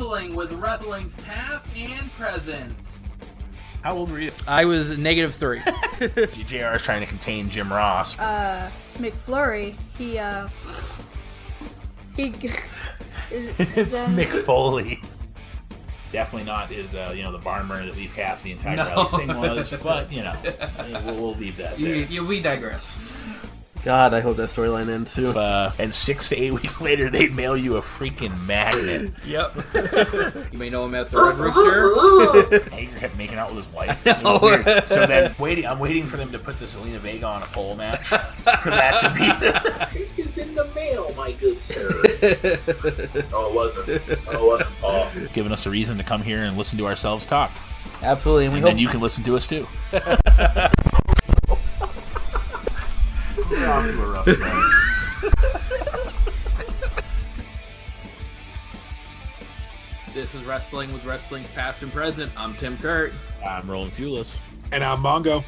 Wrestling with wrestling's past and present. How old were you? I was -3. See, JR is trying to contain Jim Ross. McFlurry, It's Mick Foley. Definitely not his, the barn burner that Leif Cassidy and Ty Raleigh Singh was, but, we'll leave that there. We digress. God, I hope that storyline ends soon. And 6 to 8 weeks later, they mail you a freaking magnet. Yep. You may know him as the Red Rooster. Hager kept making out with his wife. It was weird. So then, I'm waiting for them to put the Zelina Vega on a pole match for that to be. It is in the mail, my good sir. Oh, it wasn't Paul. Giving us a reason to come here and listen to ourselves talk. Absolutely, and And then you can listen to us too. We're off to a rough start. This is Wrestling with Wrestling's Past and Present. I'm Tim Kurt. I'm Roland Fulis. And I'm Mongo.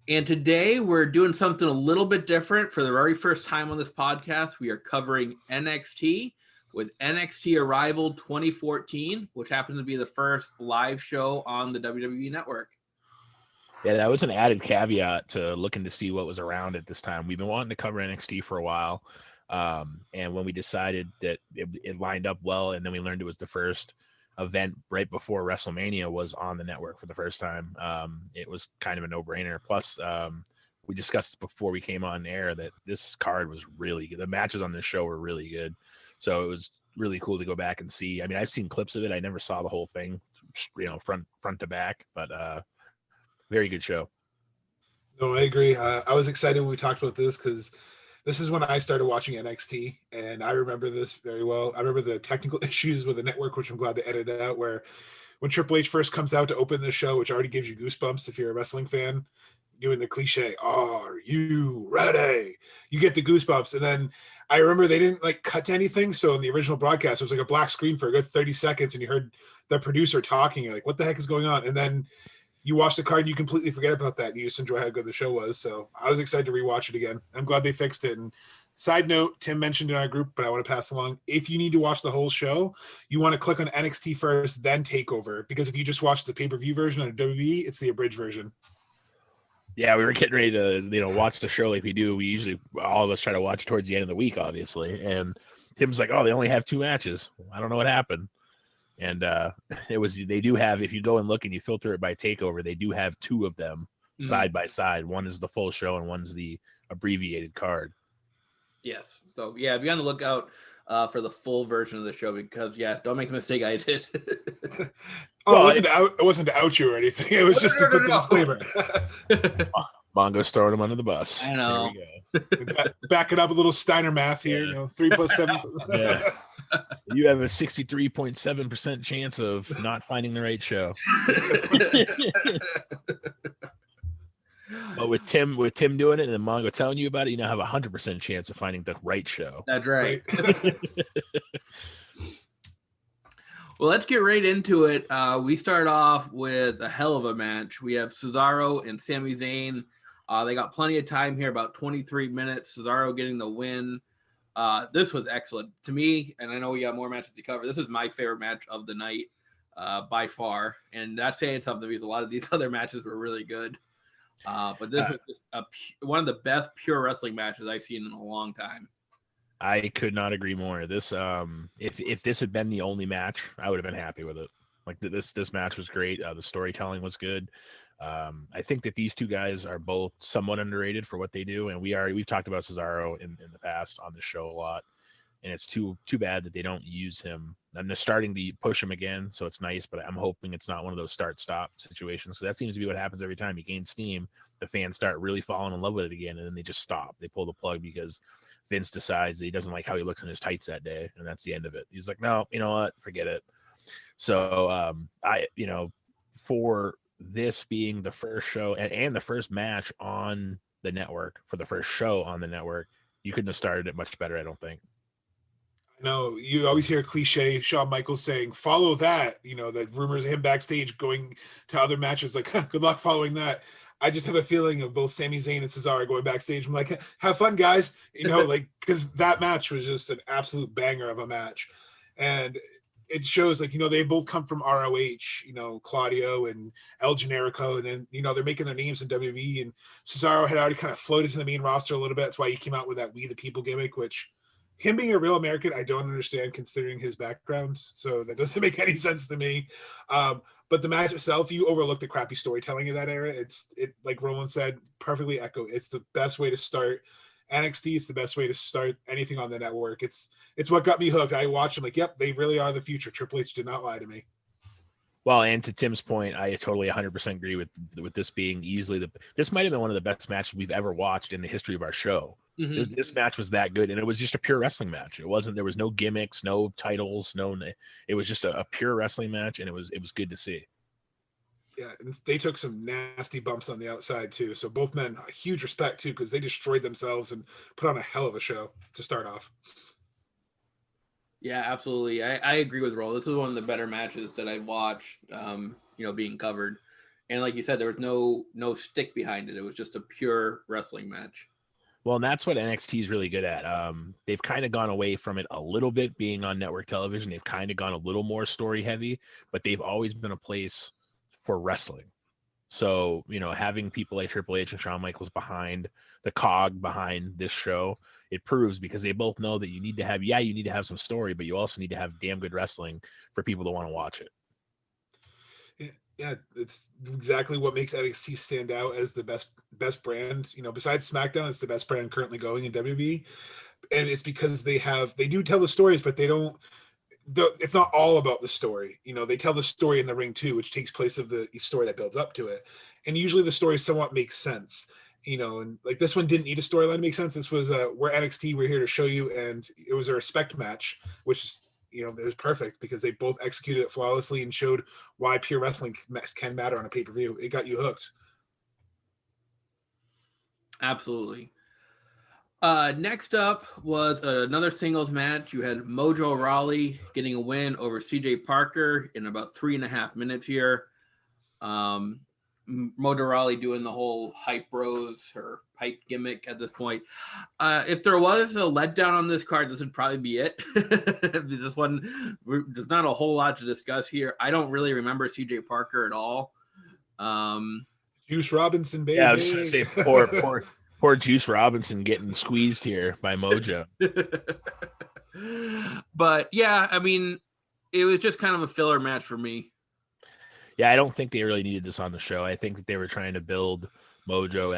And today we're doing something a little bit different. For the very first time on this podcast, we are covering NXT with NXT Arrival 2014, which happens to be the first live show on the WWE Network. Yeah, that was an added caveat to looking to see what was around at this time. We've been wanting to cover NXT for a while. And when we decided that it lined up well, and then we learned it was the first event right before WrestleMania was on the network for the first time, it was kind of a no-brainer. Plus, we discussed before we came on air that this card was really good. The matches on this show were really good. So it was really cool to go back and see. I mean, I've seen clips of it. I never saw the whole thing, front to back, but very good show. No, I agree. I was excited when we talked about this because this is when I started watching NXT, and I remember this very well. I remember the technical issues with the network, which I'm glad they edited out, where when Triple H first comes out to open the show, which already gives you goosebumps if you're a wrestling fan, doing the cliche, "Are you ready?" You get the goosebumps. And then I remember they didn't cut to anything. So in the original broadcast, it was like a black screen for a good 30 seconds, and you heard the producer talking. You're like, what the heck is going on? And then you watch the card and you completely forget about that, and you just enjoy how good the show was. So I was excited to rewatch it again. I'm glad they fixed it. And side note, Tim mentioned in our group, but I want to pass along, if you need to watch the whole show, you want to click on NXT first, then TakeOver, because if you just watch the pay-per-view version on WWE, it's the abridged version. Yeah, we were getting ready to watch the show like we do. We usually, all of us try to watch towards the end of the week, obviously. And Tim's like, oh, they only have 2 matches. I don't know what happened. And they do have, if you go and look and you filter it by TakeOver, they do have 2 of them side by side. One is the full show and one's the abbreviated card. Yes. So, yeah, be on the lookout for the full version of the show because, don't make the mistake I did. It wasn't to out you or anything. It was just to put the disclaimer. Mongo's throwing him under the bus. I know. Back it up a little Steiner math here. 3 + 7. Yeah. You have a 63.7% chance of not finding the right show. But with Tim doing it and then Mongo telling you about it, you now have a 100% chance of finding the right show. That's right. Well, let's get right into it. We start off with a hell of a match. We have Cesaro and Sami Zayn. They got plenty of time here, about 23 minutes. Cesaro getting the win. This was excellent to me, and I know we got more matches to cover. This is my favorite match of the night by far, and that's saying something because a lot of these other matches were really good. But this was just one of the best pure wrestling matches I've seen in a long time. I could not agree more. This, if this had been the only match, I would have been happy with it. Like this match was great. The storytelling was good. I think that these 2 guys are both somewhat underrated for what they do, and we've talked about Cesaro in the past on the show a lot, and it's too bad that they don't use him. And they're starting to push him again, so it's nice, but I'm hoping it's not one of those start-stop situations. So that seems to be what happens every time. You gain steam, the fans start really falling in love with it again, and then they just stop. They pull the plug because Vince decides that he doesn't like how he looks in his tights that day, and that's the end of it. He's like, no, you know what? Forget it. So for this being the first show and the first match on the network, for the first show on the network, you couldn't have started it much better, I don't think. No, you always hear cliche Shawn Michaels saying, follow that, the rumors of him backstage going to other matches, like, good luck following that. I just have a feeling of both Sami Zayn and Cesaro going backstage. I'm like, have fun, guys. Because that match was just an absolute banger of a match. And it shows like, they both come from ROH, Claudio and El Generico, and then, they're making their names in WWE, and Cesaro had already kind of floated to the main roster a little bit. That's why he came out with that We the People gimmick, which him being a real American, I don't understand considering his background. So that doesn't make any sense to me. But the match itself, you overlook the crappy storytelling of that era. It like Roland said, perfectly echo. It's the best way to start NXT. It's the best way to start anything on the network. It's what got me hooked. I watched them like, yep, they really are the future. Triple H did not lie to me. Well, and to Tim's point, I totally 100% agree with this being easily this might have been one of the best matches we've ever watched in the history of our show. Mm-hmm. This match was that good, and it was just a pure wrestling match. There was no gimmicks, no titles, it was just a pure wrestling match, and it was good to see. Yeah, and they took some nasty bumps on the outside too. So both men, huge respect too, because they destroyed themselves and put on a hell of a show to start off. Yeah, absolutely. I agree with Roll. This is one of the better matches that I've watched, being covered. And like you said, there was no stick behind it. It was just a pure wrestling match. Well, and that's what NXT is really good at. They've kind of gone away from it a little bit being on network television. They've kind of gone a little more story heavy, but they've always been a place for wrestling. So, having people like Triple H and Shawn Michaels behind the cog behind this show, it proves, because they both know that you need to have some story, but you also need to have damn good wrestling for people to want to watch it. Yeah, it's exactly what makes NXT stand out as the best brand. Besides SmackDown, it's the best brand currently going in WWE, and it's because they do tell the stories, but they don't. It's not all about the story. They tell the story in the ring too, which takes place of the story that builds up to it, and usually the story somewhat makes sense. And like this one didn't need a storyline to make sense. This was we're NXT, we're here to show you, and it was a respect match, which is, it was perfect because they both executed it flawlessly and showed why pure wrestling can matter on a pay-per-view. It got you hooked. Absolutely. Next up was another singles match. You had Mojo Rawley getting a win over CJ Parker in about 3.5 minutes here. Mojo Rawley doing the whole hype bros or hype gimmick at this point. If there was a letdown on this card, this would probably be it. This one, there's not a whole lot to discuss here. I don't really remember CJ Parker at all. Juice Robinson, baby. Yeah, I was just going to say poor Juice Robinson getting squeezed here by Mojo. But yeah, I mean, it was just kind of a filler match for me. Yeah, I don't think they really needed this on the show. I think that they were trying to build Mojo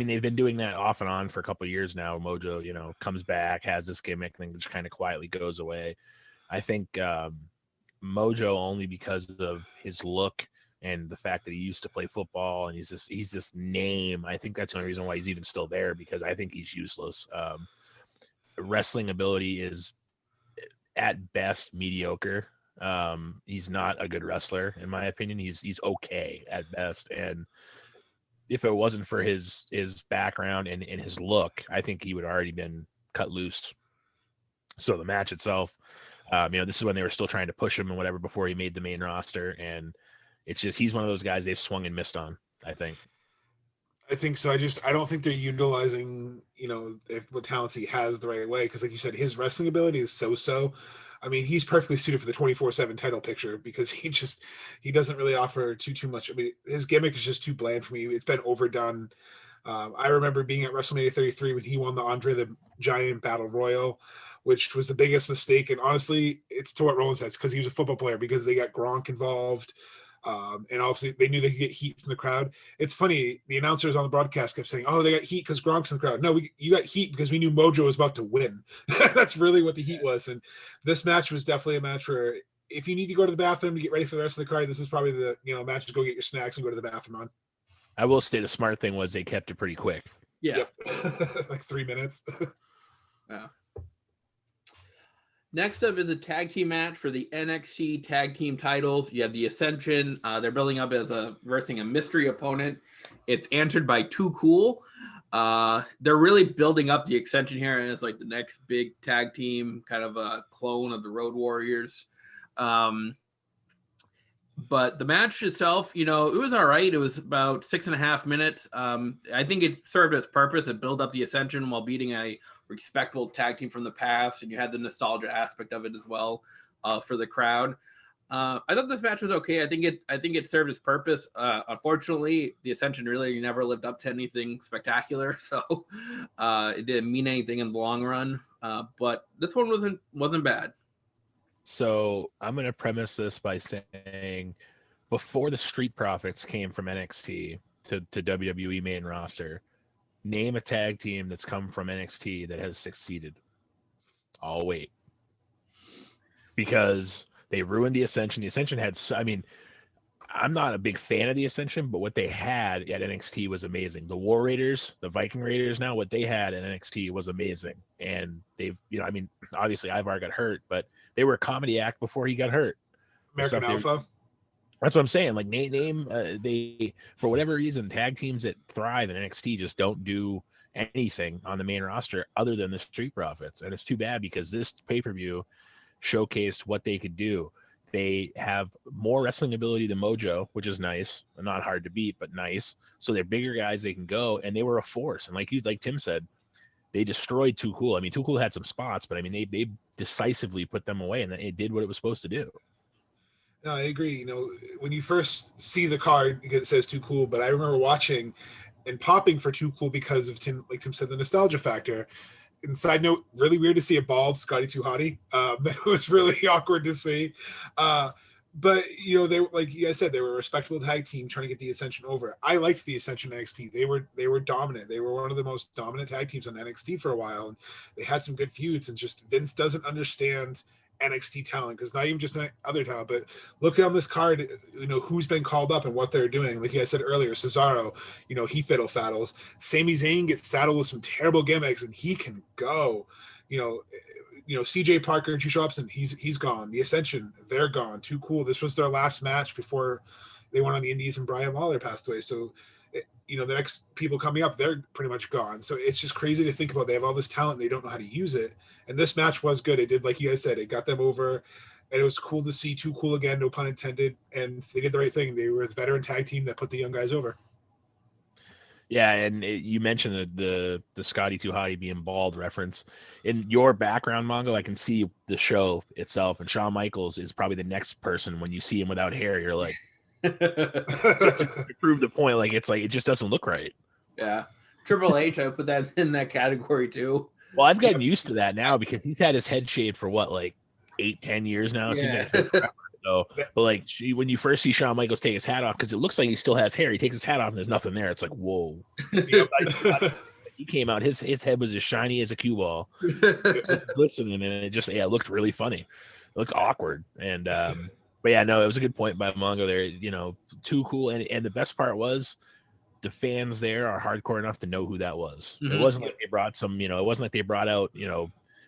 they've been doing that off and on for a couple of years now. Mojo, comes back, has this gimmick thing that just kind of quietly goes away. I think Mojo, only because of his look and the fact that he used to play football and he's this name, I think that's the only reason why he's even still there, because I think he's useless. Wrestling ability is at best mediocre. He's not a good wrestler, in my opinion. He's okay at best, and if it wasn't for his background and his look, I think he would already been cut loose. So the match itself, this is when they were still trying to push him and whatever before he made the main roster, and it's just he's one of those guys they've swung and missed on, I think. I think so. I don't think they're utilizing, what talents he has the right way, because like you said, his wrestling ability is so. I mean, he's perfectly suited for the 24/7 title picture because he doesn't really offer too much. I mean, his gimmick is just too bland for me. It's been overdone. I remember being at WrestleMania 33 when he won the Andre the Giant Battle Royal, which was the biggest mistake. And honestly, it's to what Roland says, because he was a football player, because they got Gronk involved. And obviously they knew they could get heat from the crowd. It's funny, the announcers on the broadcast kept saying, oh, they got heat because Gronk's in the crowd. No, you got heat because we knew Mojo was about to win. That's really what the heat was. And this match was definitely a match where if you need to go to the bathroom to get ready for the rest of the card, this is probably the match to go get your snacks and go to the bathroom on. I will say the smart thing was they kept it pretty quick. Yeah. Yep. Like 3 minutes. Yeah. Next up is a tag team match for the NXT tag team titles. You have the Ascension. They're building up as versing a mystery opponent. It's answered by Too Cool. They're really building up the Ascension here, and it's like the next big tag team, kind of a clone of the Road Warriors. But the match itself, it was all right. It was about 6.5 minutes. I think it served its purpose. It built up the Ascension while beating a respectable tag team from the past, and you had the nostalgia aspect of it as well. for the crowd. I thought this match was okay. I think it served its purpose. Unfortunately, the Ascension really never lived up to anything spectacular, so it didn't mean anything in the long run. But this one wasn't bad. So I'm going to premise this by saying, before the Street Profits came from NXT to WWE main roster, name a tag team that's come from NXT that has succeeded. I'll wait. Because they ruined the Ascension. The Ascension had, I mean, I'm not a big fan of the Ascension, but what they had at NXT was amazing. The War Raiders, the Viking Raiders now, what they had at NXT was amazing. And they've, I mean, obviously Ivar got hurt, but they were a comedy act before he got hurt. American Alpha. That's what I'm saying. Like they, for whatever reason, tag teams that thrive in NXT just don't do anything on the main roster other than the Street Profits. And it's too bad because this pay-per-view showcased what they could do. They have more wrestling ability than Mojo, which is nice. Not hard to beat, but nice. So they're bigger guys. They can go, and they were a force. And like Tim said, they destroyed Too Cool. I mean, Too Cool had some spots, but I mean, they decisively put them away, and it did what it was supposed to do. No, I agree. When you first see the card, it says Too Cool, but I remember watching and popping for Too Cool because of Tim said, the nostalgia factor. And side note, really weird to see a bald Scotty Too Hottie. That was really awkward to see. But they, like you guys said, they were a respectable tag team trying to get the Ascension over. I liked the Ascension NXT. They were dominant. They were one of the most dominant tag teams on NXT for a while, and they had some good feuds. And just Vince doesn't understand NXT talent, because not even just other talent, but look on this card, who's been called up and what they're doing. Like you guys said earlier, Cesaro, he fiddle faddles. Sami Zayn gets saddled with some terrible gimmicks, and he can go. CJ Parker, Juice Robinson, he's gone. The Ascension, they're gone. Too Cool. This was their last match before they went on the Indies and Brian Lawler passed away. So, the next people coming up, they're pretty much gone. So it's just crazy to think about. They have all this talent, and they don't know how to use it. And this match was good. It did, like you guys said, it got them over. And it was cool to see Too Cool again, no pun intended. And they did the right thing. They were a veteran tag team that put the young guys over. Yeah, and you mentioned the Scotty Too Hottie being bald reference. In your background, Mongo, I can see the show itself, and Shawn Michaels is probably the next person. When you see him without hair, you're like, to prove the point, like it's like it just doesn't look right. Yeah, Triple H, I would put that in that category too. Well, I've gotten used to that now because he's had his head shaved for what, like 8-10 years now. Yeah. So, but like when you first see Shawn Michaels take his hat off, because it looks like he still has hair, he takes his hat off and there's nothing there. It's like, whoa. He came out, his head was as shiny as a cue ball, glistening, and it just looked really funny. It looked awkward, and but yeah, no, it was a good point by Mongo there. Too Cool, and the best part was the fans there are hardcore enough to know who that was. Mm-hmm. It wasn't like they brought some, it wasn't like they brought out,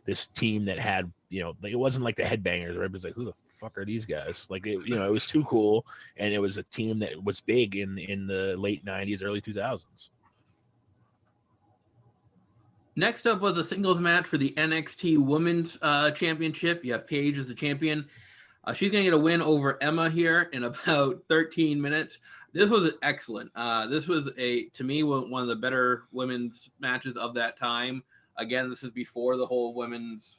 this team that had, like it wasn't like the Headbangers where everybody's like, who the fuck are these guys? Like it was Too Cool, and it was a team that was big in the late 90s, early 2000s. Next up was a singles match for the NXT Women's Championship. You have Paige as the champion. She's going to get a win over Emma here in about 13 minutes. This was excellent. This was to me, one of the better women's matches of that time. Again, this is before the whole women's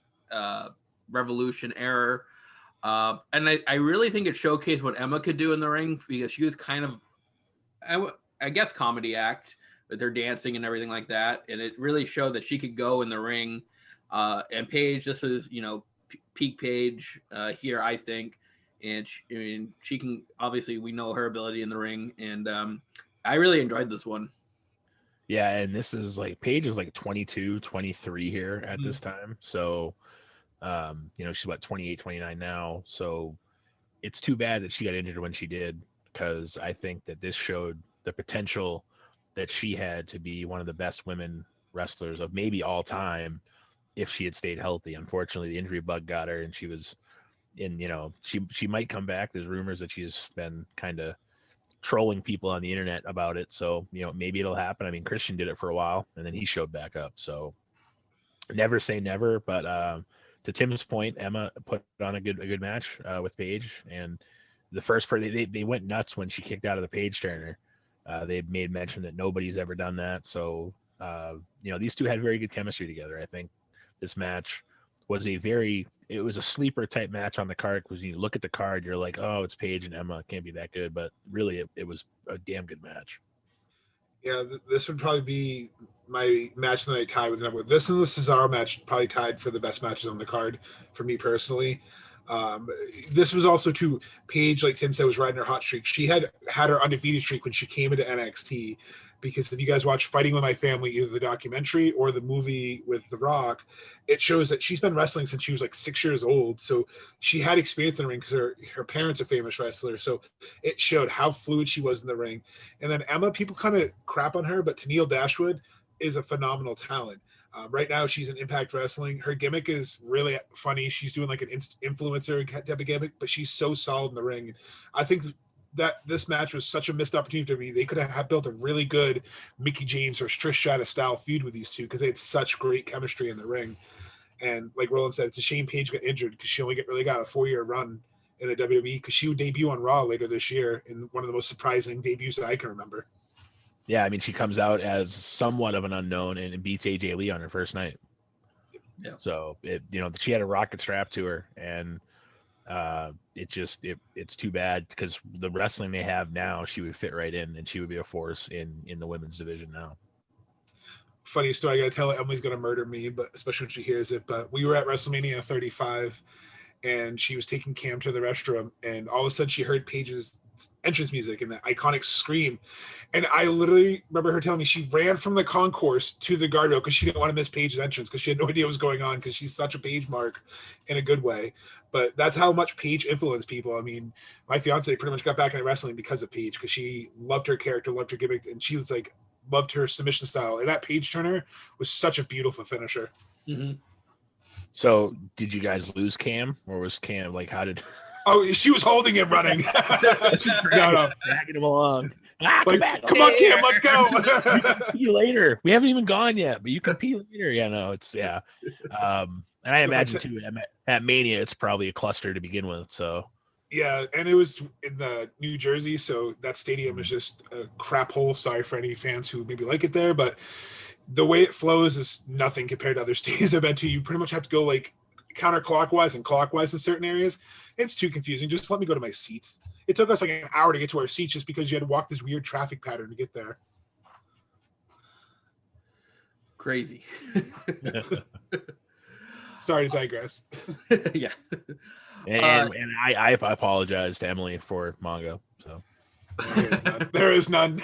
revolution era. And I really think it showcased what Emma could do in the ring, because she was kind of, I guess, comedy act with her dancing and everything like that. And it really showed that she could go in the ring. And Paige, this is, peak Paige here, I think. And she can, obviously, we know her ability in the ring. And I really enjoyed this one. Yeah, and this is like, Paige is like 22, 23 here at this time. So, she's about 28, 29 now. So it's too bad that she got injured when she did, because I think that this showed the potential that she had to be one of the best women wrestlers of maybe all time if she had stayed healthy. Unfortunately, the injury bug got her, and she was she might come back. There's rumors that she's been kind of trolling people on the internet about it. So, maybe it'll happen. I mean, Christian did it for a while, and then he showed back up. So never say never, but to Tim's point, Emma put on a good match with Paige, and the first part they went nuts when she kicked out of the Paige turner. They made mention that nobody's ever done that. So, these two had very good chemistry together. I think this match was it was a sleeper type match on the card, because you look at the card, you're like, oh, it's Paige and Emma, it can't be that good, but really it was a damn good match. Yeah, this would probably be my match that I tied with number. This and the Cesaro match probably tied for the best matches on the card for me personally. This was also too, Paige, like Tim said, was riding her hot streak. She had her undefeated streak when she came into NXT, because if you guys watch Fighting with My Family, either the documentary or the movie with The Rock, it shows that she's been wrestling since she was like 6 years old. So she had experience in the ring because her parents are famous wrestlers. So it showed how fluid she was in the ring. And then Emma, people kind of crap on her, but Tennille Dashwood is a phenomenal talent. Right now, she's in Impact Wrestling. Her gimmick is really funny. She's doing like an influencer type of gimmick, but she's so solid in the ring. I think that this match was such a missed opportunity to me. They could have built a really good Mickie James or Trish Stratus style feud with these two, because they had such great chemistry in the ring. And like Roland said, it's a shame Paige got injured, because she only really got a 4-year run in the WWE, because she would debut on Raw later this year in one of the most surprising debuts that I can remember. Yeah, I mean, she comes out as somewhat of an unknown and beats AJ Lee on her first night. Yeah. So she had a rocket strap to her, and it's too bad, because the wrestling they have now, she would fit right in, and she would be a force in the women's division now. Funny story, I gotta tell her, Emily's gonna murder me, but especially when she hears it. But we were at WrestleMania 35, and she was taking Cam to the restroom, and all of a sudden she heard Paige's entrance music and the iconic scream, and I literally remember her telling me she ran from the concourse to the guardrail because she didn't want to miss Paige's entrance, because she had no idea what was going on, because she's such a Paige mark in a good way. But that's how much Paige influenced people. I mean, my fiance pretty much got back into wrestling because of Paige, because she loved her character, loved her gimmick, and she was like, loved her submission style. And that Paige turner was such a beautiful finisher. Mm-hmm. So did you guys lose Cam, or was Cam like, how did? Oh, she was holding him running. No. Dragging him along. Come on, Cam, let's go. See you later. We haven't even gone yet, but you can pee later. Yeah, no, it's yeah. And I imagine too at Mania, it's probably a cluster to begin with. So yeah, and it was in the New Jersey, so that stadium is just a crap hole. Sorry for any fans who maybe like it there, but the way it flows is nothing compared to other stadiums I've been to. You pretty much have to go like counterclockwise and clockwise in certain areas. It's too confusing. Just let me go to my seats. It took us like an hour to get to our seats just because you had to walk this weird traffic pattern to get there. Crazy. Sorry to digress. Yeah. And I apologize to Emily for Mongo. So there is none.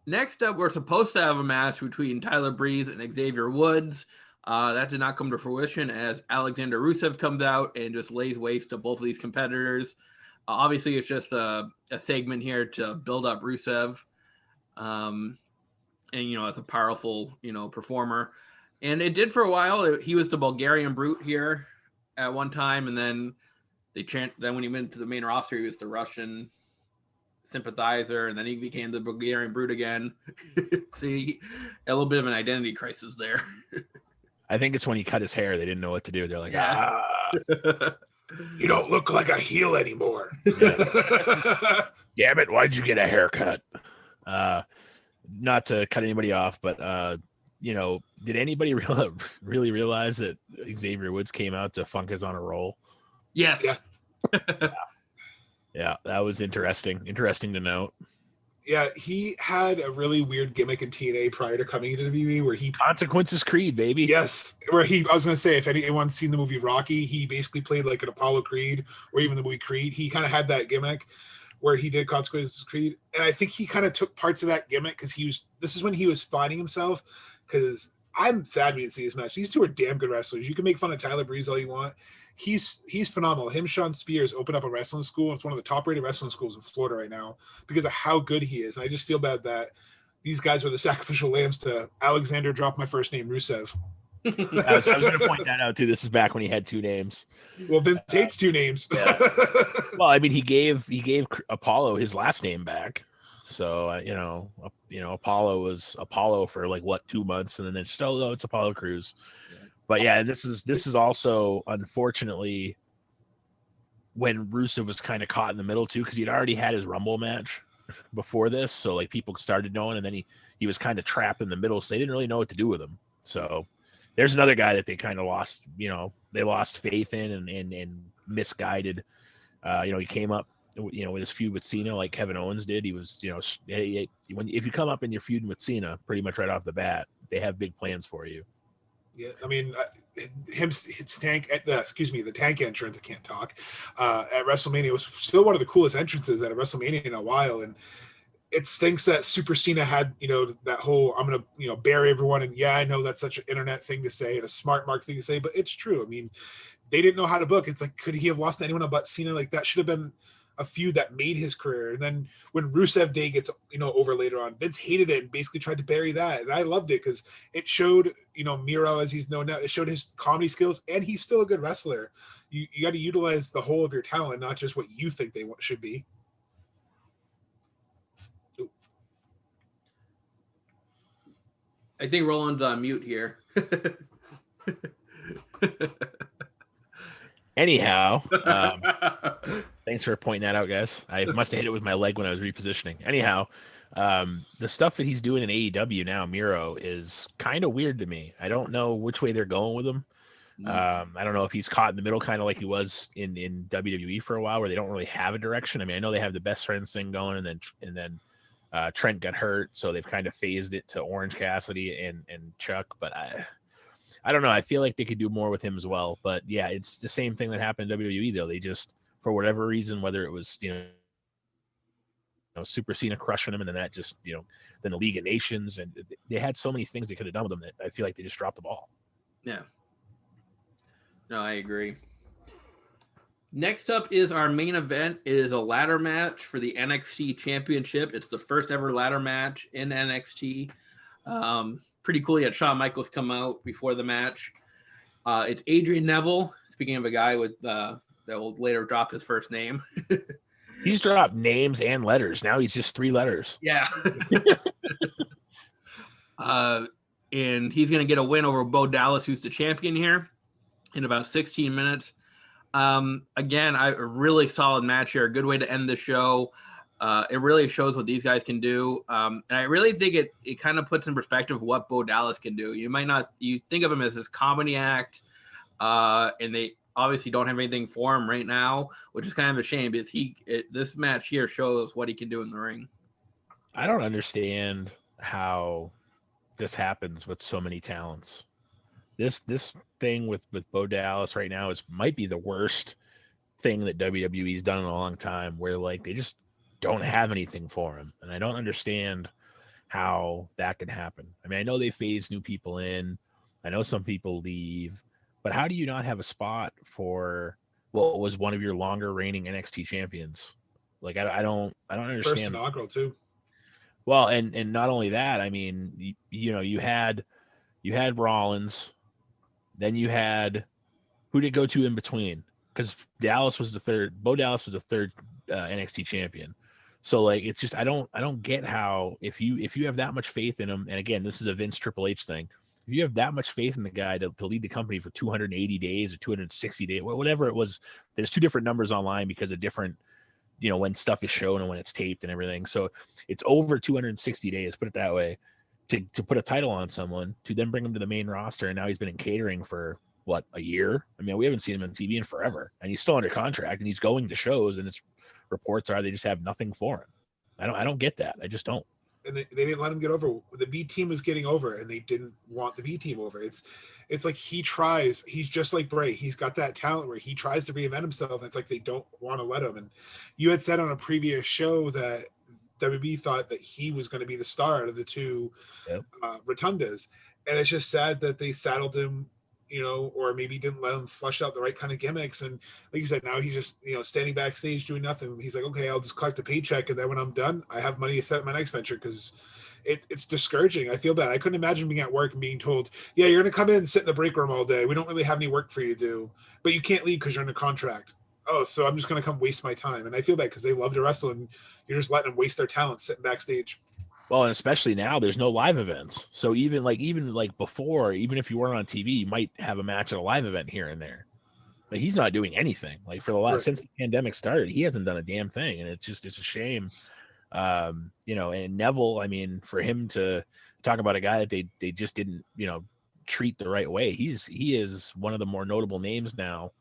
Next up, we're supposed to have a match between Tyler Breeze and Xavier Woods. That did not come to fruition, as Alexander Rusev comes out and just lays waste to both of these competitors. Obviously, it's just a segment here to build up Rusev, and as a powerful performer. And it did for a while. He was the Bulgarian Brute here at one time, and then then when he went to the main roster, he was the Russian Sympathizer, and then he became the Bulgarian Brute again. See, a little bit of an identity crisis there. I think it's when he cut his hair, they didn't know what to do. They're like, You don't look like a heel anymore. Damn it, why'd you get a haircut? Not to cut anybody off, but did anybody really realize that Xavier Woods came out to Funk Is on a Roll? Yes. Yeah. Yeah, that was interesting. Interesting to note. Yeah, he had a really weird gimmick in TNA prior to coming into the WWE, where he Consequences Creed, baby. Yes, where I was gonna say, if anyone's seen the movie Rocky, he basically played like an Apollo Creed, or even the movie Creed. He kind of had that gimmick where he did Consequences Creed, and I think he kind of took parts of that gimmick because this is when he was finding himself. Because I'm sad we didn't see this match. These two are damn good wrestlers. You can make fun of Tyler Breeze all you want. He's phenomenal. Him, Sean Spears opened up a wrestling school. It's one of the top rated wrestling schools in Florida right now because of how good he is. And I just feel bad that these guys were the sacrificial lambs to Alexander drop my first name, Rusev. I was going to point that out too. This is back when he had two names. Well, Vince hates two names. Yeah. Well, I mean, he gave Apollo his last name back. So Apollo was Apollo for 2 months, and then it's it's Apollo Crews. But yeah, this is also unfortunately when Rusev was kind of caught in the middle too, because he'd already had his Rumble match before this, so like people started knowing, and then he was kind of trapped in the middle, so they didn't really know what to do with him. So there's another guy that they kind of lost, they lost faith in and misguided. He came up, with his feud with Cena like Kevin Owens did. He was, if you come up and you're feuding with Cena pretty much right off the bat, they have big plans for you. Yeah, I mean, the tank entrance, I can't talk, at WrestleMania was still one of the coolest entrances at a WrestleMania in a while. And it stinks that Super Cena had, that whole, I'm going to, bury everyone. And yeah, I know that's such an internet thing to say and a smart mark thing to say, but it's true. I mean, they didn't know how to book. It's like, could he have lost to anyone but Cena? Like, that should have been a feud that made his career. And then when Rusev Day gets, over later on, Vince hated it and basically tried to bury that. And I loved it because it showed, Miro, as he's known now, it showed his comedy skills, and he's still a good wrestler. You got to utilize the whole of your talent, not just what you think they should be. Ooh. I think Roland's on mute here. Anyhow, thanks for pointing that out, guys. I must have hit it with my leg when I was repositioning. Anyhow, the stuff that he's doing in AEW now, Miro, is kind of weird to me. I don't know which way they're going with him. I don't know if he's caught in the middle, kind of like he was in WWE for a while, where they don't really have a direction. I mean, I know they have the best friends thing going, and then Trent got hurt, so they've kind of phased it to Orange Cassidy and Chuck, but I don't know. I feel like they could do more with him as well. But yeah, it's the same thing that happened in WWE though. They just, for whatever reason, whether it was, Super Cena crushing him, and then that just, then the League of Nations, and they had so many things they could have done with them that I feel like they just dropped the ball. Yeah. No, I agree. Next up is our main event. It is a ladder match for the NXT Championship. It's the first ever ladder match in NXT. Pretty cool. You had Shawn Michaels come out before the match. It's Adrian Neville. Speaking of a guy with that will later drop his first name. He's dropped names and letters. Now he's just 3 letters. Yeah. And he's going to get a win over Bo Dallas, who's the champion here, in about 16 minutes. Again, a really solid match here. A good way to end the show. It really shows what these guys can do. And I really think it kind of puts in perspective what Bo Dallas can do. You think of him as this comedy act, and they obviously don't have anything for him right now, which is kind of a shame because this match here shows what he can do in the ring. I don't understand how this happens with so many talents. This thing with Bo Dallas right now might be the worst thing that WWE's done in a long time, where like they just don't have anything for him. And I don't understand how that can happen. I mean, I know they phase new people in. I know some people leave, but how do you not have a spot for what was one of your longer reigning NXT champions? Like, I don't understand. First inaugural too. Well, and not only that, I mean, you had Rollins, then you had, who did it go to in between? Because Bo Dallas was the third NXT champion. So like, it's just, I don't get how, if you have that much faith in him, and again, this is a Vince Triple H thing. If you have that much faith in the guy to lead the company for 280 days or 260 days, whatever it was, there's 2 different numbers online because of different, when stuff is shown and when it's taped and everything. So it's over 260 days, put it that way, to put a title on someone, to then bring him to the main roster. And now he's been in catering for what, a year? I mean, we haven't seen him on TV in forever, and he's still under contract and he's going to shows, and it's reports are they just have nothing for him. I don't get that. I just don't. And they didn't let him get over. The B team was getting over, and they didn't want the B team over. It's like he tries. He's just like Bray. He's got that talent where he tries to reinvent himself, and it's like they don't want to let him. And you had said on a previous show that WB thought that he was going to be the star out of the 2 rotundas, and it's just sad that they saddled him, or maybe didn't let him flush out the right kind of gimmicks. And like you said, now he's just, standing backstage doing nothing. He's like, okay, I'll just collect a paycheck, and then when I'm done, I have money to set up my next venture, because it's discouraging. I feel bad. I couldn't imagine being at work and being told, yeah, you're going to come in and sit in the break room all day. We don't really have any work for you to do, but you can't leave because you're under contract. Oh, so I'm just going to come waste my time. And I feel bad because they love to wrestle, and you're just letting them waste their talent sitting backstage. Well, and especially now, there's no live events. So even before, even if you weren't on TV, you might have a match at a live event here and there. But he's not doing anything. Like, for the last since the pandemic started, he hasn't done a damn thing, and it's a shame. You know, and Neville, I mean, for him to talk about a guy that they just didn't, you know, treat the right way. He is one of the more notable names now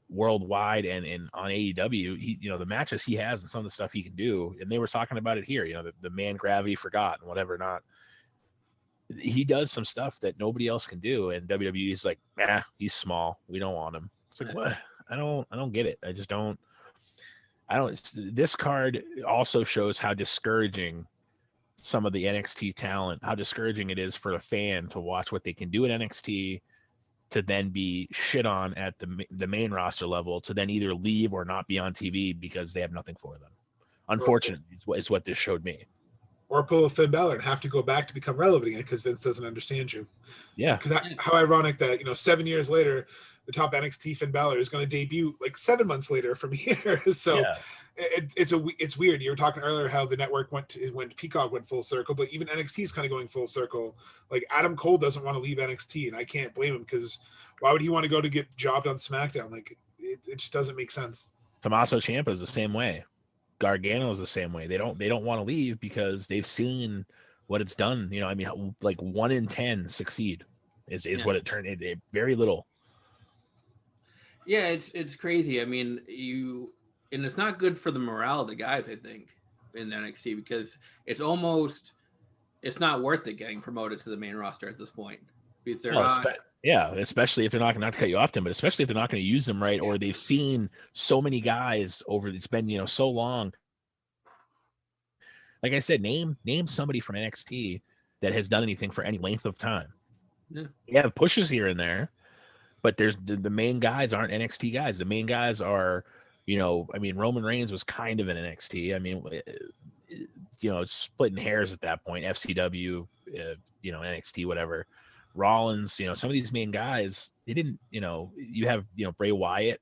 worldwide and on AEW. He, you know, the matches he has and some of the stuff he can do, and they were talking about it here, you know, the man gravity forgot and whatever not. He does some stuff that nobody else can do, and WWE is like, he's small, we don't want him. It's like, what? I don't get it. I just don't. This card also shows how discouraging some of the NXT talent, how discouraging it is for a fan to watch what they can do at NXT, to then be shit on at the main roster level, to then either leave or not be on TV because they have nothing for them. Unfortunately, is what this showed me. Or pull a Finn Balor and have to go back to become relevant again because Vince doesn't understand you. Yeah. Because how ironic that, you know, 7 years later, the top NXT Finn Balor is going to debut like 7 months later from here. So yeah. It's weird. You were talking earlier how the network went Peacock went full circle, but even NXT is kind of going full circle. Like Adam Cole doesn't want to leave NXT, and I can't blame him because why would he want to go to get jobbed on SmackDown? Like it just doesn't make sense. Tommaso Ciampa is the same way. Gargano is the same way. They don't want to leave because they've seen what it's done. You know, I mean, like 1 in 10 succeed is what it turned into. Very little. Yeah, it's crazy. I mean, and it's not good for the morale of the guys, I think, in NXT because it's not worth it getting promoted to the main roster at this point because they're not. Especially if they're not going to cut you off, but especially if they're not going to use them right, or they've seen so many guys over. It's been, you know, so long. Like I said, name somebody from NXT that has done anything for any length of time. Yeah, you have pushes here and there, but there's the main guys aren't NXT guys. The main guys are, you know, I mean, Roman Reigns was kind of an NXT. I mean, you know, it's splitting hairs at that point. FCW, you know, NXT, whatever. Rollins, you know, some of these main guys, they didn't, you know, you have, you know, Bray Wyatt.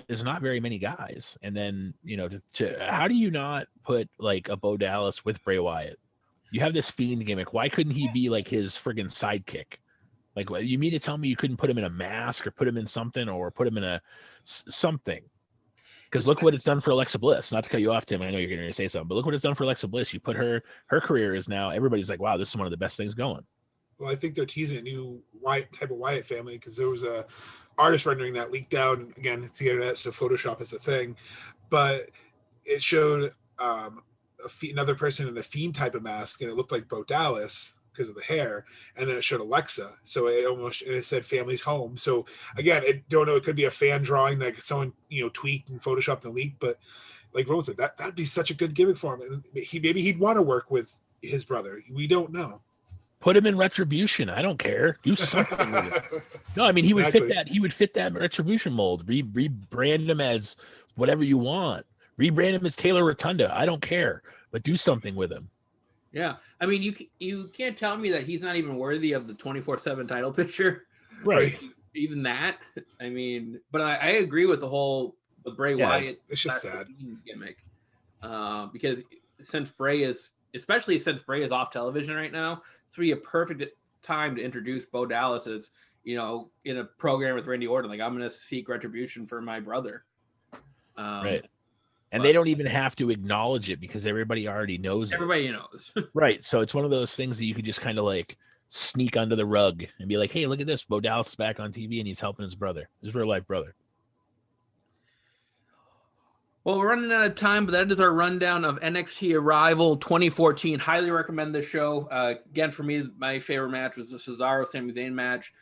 There's not very many guys. And then, you know, how do you not put like a Bo Dallas with Bray Wyatt? You have this Fiend gimmick. Why couldn't he be like his friggin' sidekick? Like, you mean to tell me you couldn't put him in a mask or put him in something or put him in a something? Because look what it's done for Alexa Bliss. Not to cut you off, Tim. I know you're going to say something, but look what it's done for Alexa Bliss. You put her career is now, everybody's like, wow, this is one of the best things going. Well, I think they're teasing a new type of Wyatt family because there was a artist rendering that leaked out. And again, it's the internet, so Photoshop is a thing. But it showed another person in a Fiend type of mask, and it looked like Bo Dallas because of the hair. And then it showed Alexa, so it said "Family's Home." So again, I don't know. It could be a fan drawing that someone, you know, tweaked and photoshopped and leaked. But like Rose said, that'd be such a good gimmick for him. And maybe he'd want to work with his brother. We don't know. Put him in Retribution. I don't care. Do something with it. No, I mean, he would fit that. He would fit that Retribution mold. Rebrand him as whatever you want. Rebrand him as Taylor Rotunda. I don't care, but do something with him. Yeah, I mean, you can't tell me that he's not even worthy of the 24/7 title picture, right? Even that. I mean, but I agree with the Bray Wyatt. It's just sad gimmick, because since Bray is off television right now, it's really a perfect time to introduce Bo Dallas as, you know, in a program with Randy Orton. Like, I'm going to seek retribution for my brother. Right. And they don't even have to acknowledge it because everybody already knows. Everybody knows. Right. So it's one of those things that you could just kind of like sneak under the rug and be like, hey, look at this. Bo Dallas is back on TV and he's helping his brother, his real life brother. Well, we're running out of time, but that is our rundown of NXT Arrival 2014. Highly recommend this show. Again, for me, my favorite match was the Cesaro-Sami Zayn match.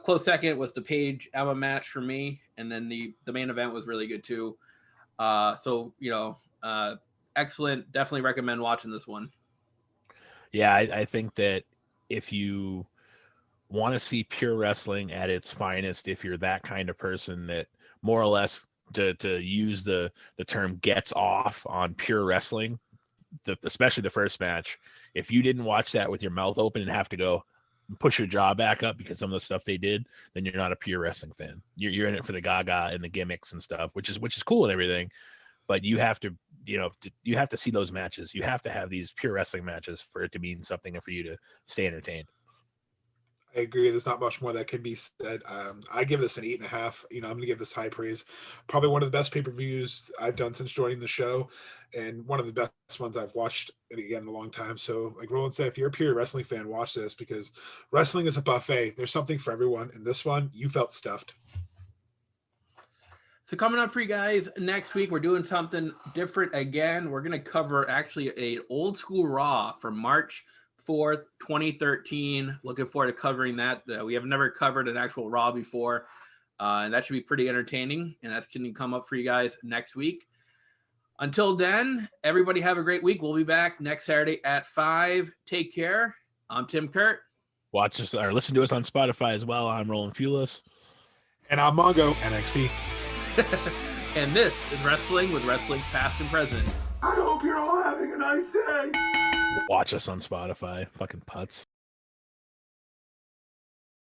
Close second was the Paige-Emma match for me, and then the main event was really good too. So, you know, excellent. Definitely recommend watching this one. Yeah, I think that if you want to see pure wrestling at its finest, if you're that kind of person that more or less to use the term gets off on pure wrestling, especially the first match, if you didn't watch that with your mouth open and have to go push your jaw back up because some of the stuff they did, then you're not a pure wrestling fan. You're in it for the gaga and the gimmicks and stuff, which is cool and everything, but you have to, you know, you have to see those matches. You have to have these pure wrestling matches for it to mean something and for you to stay entertained. agree. There's not much more that can be said. I give this an 8.5. I'm going to give this high praise. Probably one of the best pay-per-views I've done since joining the show, and one of the best ones I've watched again in a long time. So, like Roland said, if you're a pure wrestling fan, watch this because wrestling is a buffet. There's something for everyone. And this one, you felt stuffed. So coming up for you guys next week, we're doing something different again. We're going to cover actually a old school Raw from March 4th, 2013. Looking forward to covering that. We have never covered an actual Raw before, and that should be pretty entertaining, and that's going to come up for you guys next week. Until then, everybody have a great week. We'll be back next Saturday at 5. Take care. I'm Tim Kurt. Watch us or listen to us on Spotify as well. I'm Roland Fulis. And I'm Mongo, NXT. And this is Wrestling with Wrestling's Past and Present. I hope you're all having a nice day. Watch us on Spotify. Fucking putz.